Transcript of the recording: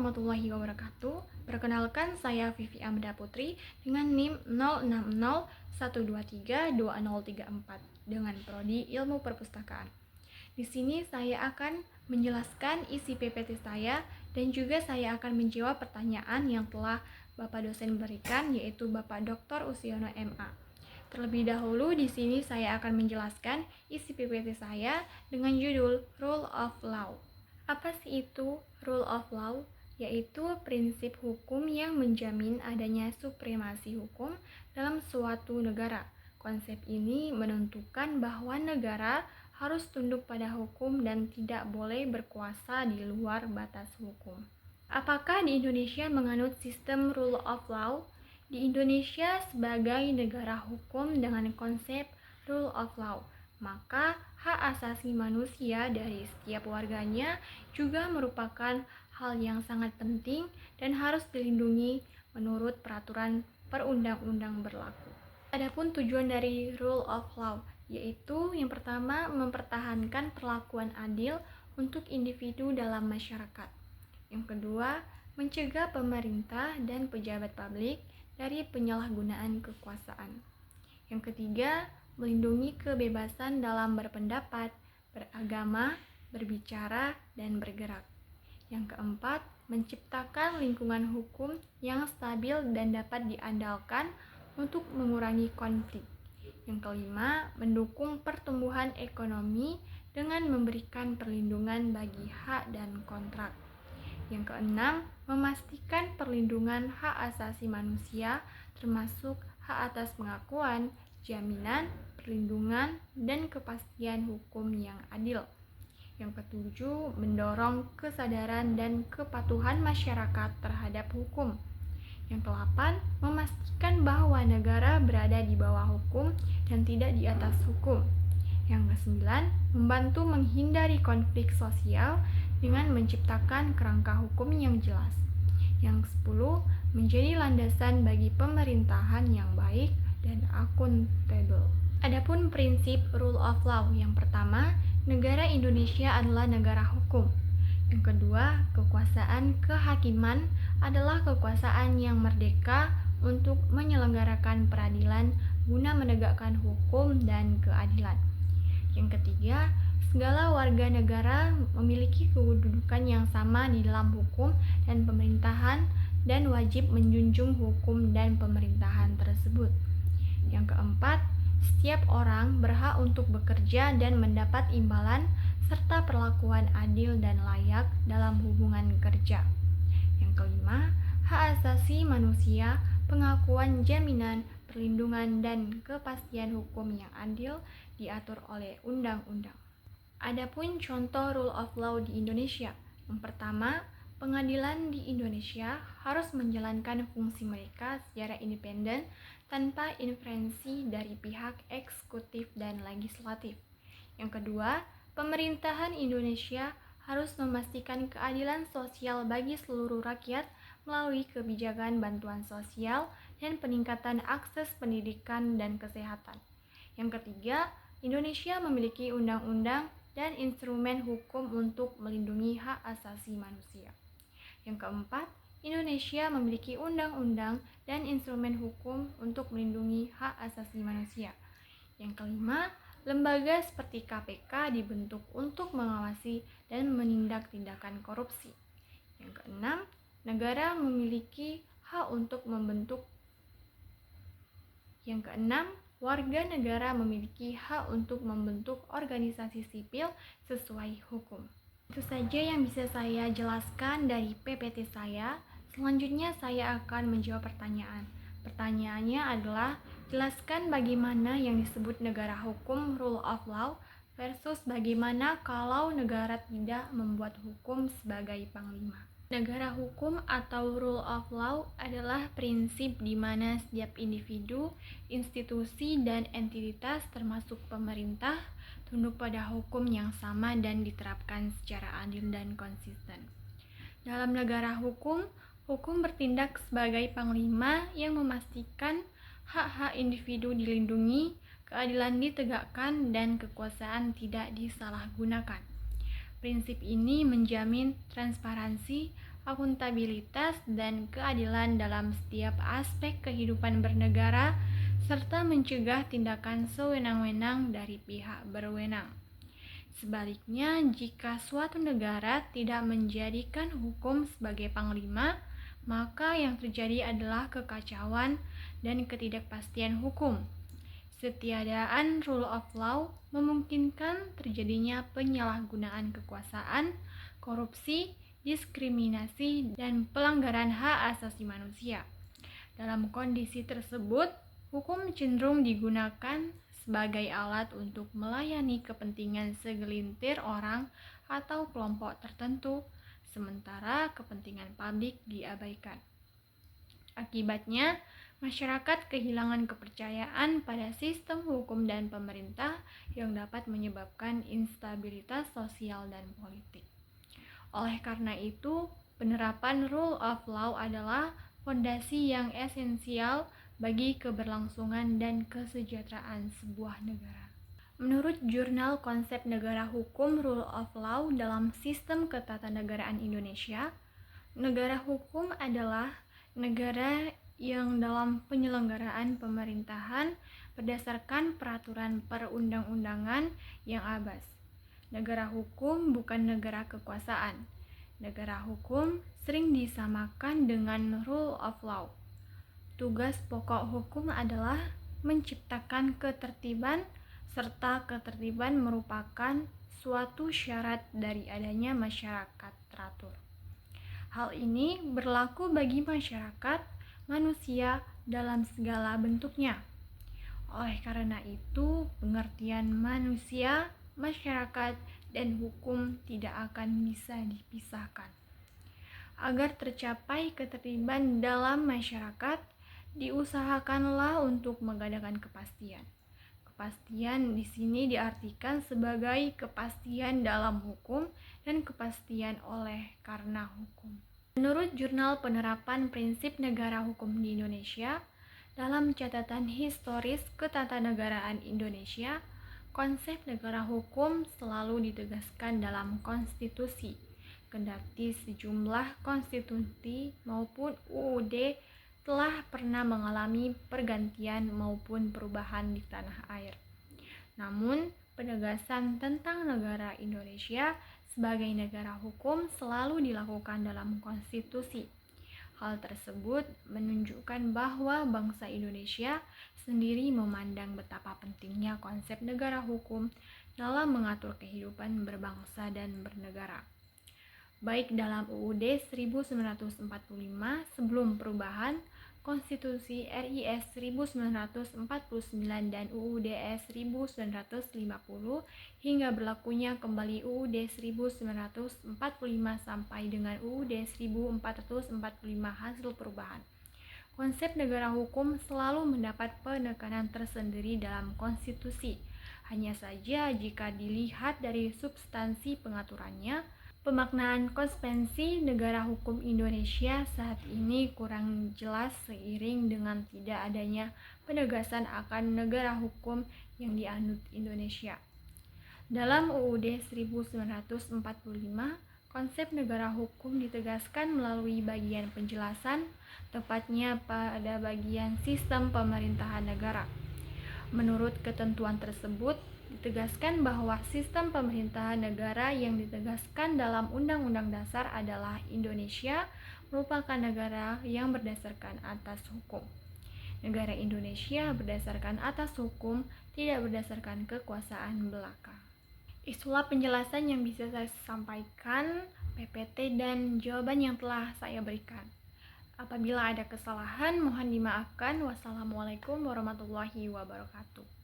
warahmatullahi wabarakatuh. Perkenalkan, saya Vivi Amda Putri dengan NIM 0601232034 dengan prodi Ilmu Perpustakaan. Di sini saya akan menjelaskan isi PPT saya dan juga saya akan menjawab pertanyaan yang telah Bapak dosen berikan, yaitu Bapak Dr. Usiono MA. Terlebih dahulu di sini saya akan menjelaskan isi PPT saya dengan judul Rule of Law. Apa sih itu Rule of Law? Yaitu prinsip hukum yang menjamin adanya supremasi hukum dalam suatu negara. Konsep ini menentukan bahwa negara harus tunduk pada hukum dan tidak boleh berkuasa di luar batas hukum. Apakah di Indonesia menganut sistem Rule of Law? Di Indonesia sebagai negara hukum dengan konsep Rule of Law, maka hak asasi manusia dari setiap warganya juga merupakan hal yang sangat penting dan harus dilindungi menurut peraturan perundang-undang berlaku. Adapun tujuan dari Rule of Law, yaitu yang pertama mempertahankan perlakuan adil untuk individu dalam masyarakat. Yang kedua, mencegah pemerintah dan pejabat publik dari penyalahgunaan kekuasaan. Yang ketiga, melindungi kebebasan dalam berpendapat, beragama, berbicara, dan bergerak. Yang keempat, menciptakan lingkungan hukum yang stabil dan dapat diandalkan untuk mengurangi konflik. Yang kelima, mendukung pertumbuhan ekonomi dengan memberikan perlindungan bagi hak dan kontrak. Yang keenam, memastikan perlindungan hak asasi manusia termasuk hak atas pengakuan, jaminan, perlindungan, dan kepastian hukum yang adil. Yang ketujuh, mendorong kesadaran dan kepatuhan masyarakat terhadap hukum. Yang kedelapan, memastikan bahwa negara berada di bawah hukum dan tidak di atas hukum. Yang kesembilan, membantu menghindari konflik sosial dengan menciptakan kerangka hukum yang jelas. Yang kesepuluh, menjadi landasan bagi pemerintahan yang baik dan akuntabel. Adapun prinsip Rule of Law, yang pertama, negara Indonesia adalah negara hukum. Yang kedua, kekuasaan kehakiman adalah kekuasaan yang merdeka untuk menyelenggarakan peradilan guna menegakkan hukum dan keadilan. Yang ketiga, segala warga negara memiliki kedudukan yang sama di dalam hukum dan pemerintahan dan wajib menjunjung hukum dan pemerintahan tersebut. Yang keempat, setiap orang berhak untuk bekerja dan mendapat imbalan serta perlakuan adil dan layak dalam hubungan kerja. Yang kelima, hak asasi manusia, pengakuan jaminan, perlindungan, dan kepastian hukum yang adil diatur oleh undang-undang. Adapun contoh Rule of Law di Indonesia. Yang pertama, pengadilan di Indonesia harus menjalankan fungsi mereka secara independen tanpa intervensi dari pihak eksekutif dan legislatif. Yang kedua, pemerintahan Indonesia harus memastikan keadilan sosial bagi seluruh rakyat melalui kebijakan bantuan sosial dan peningkatan akses pendidikan dan kesehatan. Yang ketiga, Indonesia memiliki undang-undang dan instrumen hukum untuk melindungi hak asasi manusia. Yang keempat, Indonesia memiliki undang-undang dan instrumen hukum untuk melindungi hak asasi manusia. Yang kelima, lembaga seperti KPK dibentuk untuk mengawasi dan menindak tindakan korupsi. Yang keenam, negara memiliki hak untuk membentuk. Yang keenam, warga negara memiliki hak untuk membentuk organisasi sipil sesuai hukum. Itu saja yang bisa saya jelaskan dari PPT saya. Selanjutnya saya akan menjawab pertanyaan. Pertanyaannya adalah, jelaskan bagaimana yang disebut negara hukum Rule of Law versus bagaimana kalau negara tidak membuat hukum sebagai panglima. Negara hukum atau Rule of Law adalah prinsip di mana setiap individu, institusi, dan entitas termasuk pemerintah tunduk pada hukum yang sama dan diterapkan secara adil dan konsisten. Dalam negara hukum, hukum bertindak sebagai panglima yang memastikan hak-hak individu dilindungi, keadilan ditegakkan, dan kekuasaan tidak disalahgunakan. Prinsip ini menjamin transparansi, akuntabilitas, dan keadilan dalam setiap aspek kehidupan bernegara, serta mencegah tindakan sewenang-wenang dari pihak berwenang. Sebaliknya, jika suatu negara tidak menjadikan hukum sebagai panglima, maka yang terjadi adalah kekacauan dan ketidakpastian hukum. Ketiadaan rule of law memungkinkan terjadinya penyalahgunaan kekuasaan, korupsi, diskriminasi, dan pelanggaran hak asasi manusia. Dalam kondisi tersebut, hukum cenderung digunakan sebagai alat untuk melayani kepentingan segelintir orang atau kelompok tertentu, sementara kepentingan publik diabaikan. Akibatnya, masyarakat kehilangan kepercayaan pada sistem hukum dan pemerintah yang dapat menyebabkan instabilitas sosial dan politik. Oleh karena itu, penerapan rule of law adalah fondasi yang esensial bagi keberlangsungan dan kesejahteraan sebuah negara. Menurut jurnal Konsep Negara Hukum Rule of Law dalam Sistem Ketatanegaraan Indonesia, negara hukum adalah negara yang dalam penyelenggaraan pemerintahan berdasarkan peraturan perundang-undangan yang abas. Negara hukum bukan negara kekuasaan. Negara hukum sering disamakan dengan rule of law. Tugas pokok hukum adalah menciptakan ketertiban, serta ketertiban merupakan suatu syarat dari adanya masyarakat teratur. Hal ini berlaku bagi masyarakat, manusia dalam segala bentuknya. Oleh karena itu, pengertian manusia, masyarakat, dan hukum tidak akan bisa dipisahkan. Agar tercapai ketertiban dalam masyarakat, diusahakanlah untuk mengadakan kepastian. Kepastian di sini diartikan sebagai kepastian dalam hukum dan kepastian oleh karena hukum. Menurut Jurnal Penerapan Prinsip Negara Hukum di Indonesia, dalam catatan historis ketatanegaraan Indonesia, konsep negara hukum selalu ditegaskan dalam konstitusi. Kendati sejumlah konstitusi maupun UUD telah pernah mengalami pergantian maupun perubahan di tanah air. Namun, penegasan tentang negara Indonesia sebagai negara hukum selalu dilakukan dalam konstitusi. Hal tersebut menunjukkan bahwa bangsa Indonesia sendiri memandang betapa pentingnya konsep negara hukum dalam mengatur kehidupan berbangsa dan bernegara. Baik dalam UUD 1945 sebelum perubahan, Konstitusi RIS 1949 dan UUD 1950 hingga berlakunya kembali UUD 1945 sampai dengan UUD 1445 hasil perubahan. Konsep negara hukum selalu mendapat penekanan tersendiri dalam konstitusi. Hanya saja jika dilihat dari substansi pengaturannya, pemaknaan konsepsi negara hukum Indonesia saat ini kurang jelas seiring dengan tidak adanya penegasan akan negara hukum yang dianut Indonesia. Dalam UUD 1945, konsep negara hukum ditegaskan melalui bagian penjelasan, tepatnya pada bagian sistem pemerintahan negara. Menurut ketentuan tersebut, ditegaskan bahwa sistem pemerintahan negara yang ditegaskan dalam Undang-Undang Dasar adalah Indonesia merupakan negara yang berdasarkan atas hukum. Negara Indonesia berdasarkan atas hukum, tidak berdasarkan kekuasaan belaka. Itulah penjelasan yang bisa saya sampaikan, PPT dan jawaban yang telah saya berikan. Apabila ada kesalahan, mohon dimaafkan. Wassalamualaikum warahmatullahi wabarakatuh.